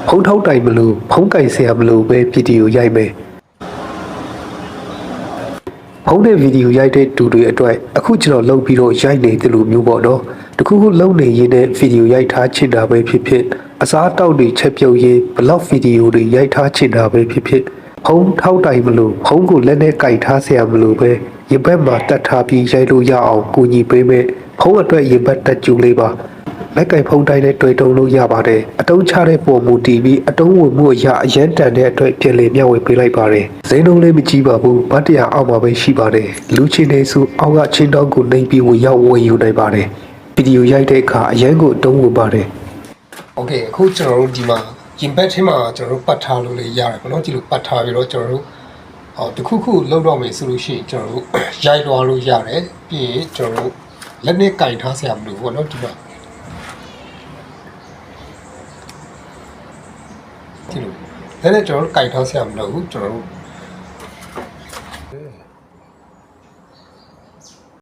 ဖုံးထောက်တိုင်မလို့ဖုံးကင်ဆရာမလို့ပဲဗီဒီယိုရိုက်မယ်ဖုံးတဲ့ဗီဒီယိုရိုက်တဲ့တူတွေအတွက်အခုကျွန်တော်လုပ်ပြီးတော့ရိုက်နေတယ်လို့မျိုးပေါ့နော်တခုခုလုပ်နေရင်းနဲ့ဗီဒီယိုရိုက်ထားချင်တာပဲဖြစ်ဖြစ်အစားတောက်တွေချက်ပြုတ်ရေးဘလော့ဗီဒီယိုတွေရိုက်ထားချင်တာပဲဖြစ်ဖြစ်ဖုံးထောက်တိုင်မလို့ဖုံးကိုလက်နဲ့ကင်ထားဆရာမလို့ပဲရင်ဘတ်မှာတက်ထားပြီးရိုက်လို့ရအောင်ကူညီပေးမယ်ဖုံးအတွက်ရင်ဘတ်တက်ကျူလေးပါလက်ကင်ဖုံးတိုင်းနဲ့တွေ့တုံလို့ရပါတယ်အတုံးချတဲ့ပုံမူတည်ပြီးအတုံးဝင်မှုအရာအရန်တန်တဲ့အတွက်ပြင်လေမျှဝေပေးလိုက်ပါတယ်ဈေးနှုန်းလေးမကြီးပါဘူးဘတ်တရားအောက်မှာပဲရှိပါတယ်လူချင်းနေစုအောက်ကချင်းတောင်းကိုနှိပ်ပြီးဝင်ရောက်ဝင်ယူနိုင်ပါတယ်ဗီဒီယိုရိုက်တဲ့အခါအရန်ကိုအတုံးဝင်ပါတယ်โอเคအခုကျွန်တော်တို့ဒီမှာရင်ဘတ်ထဲမှာကျွန်တော်တို့ပတ်ထားလို့လည်းရတယ်ပေါ့နော်ဒီလိုပတ်ထားပြီးတော့ကျွန်တော်တို့တခုခုလောက်တော့မယ်ဆိုလို့ရှိရင်ကျွန်တော်တို့ရိုက်သွားလို့ရတယ်ပြီးရင်ကျွန်တော်တို့လက်နဲ့ကင်ထားဆရာမလို့ပေါ့နော်ဒီမှာဒီလိုလက်နဲ့ကျွန်တော်တို့ကင်ထားဆရာမလို့ကျွန်တော်တို့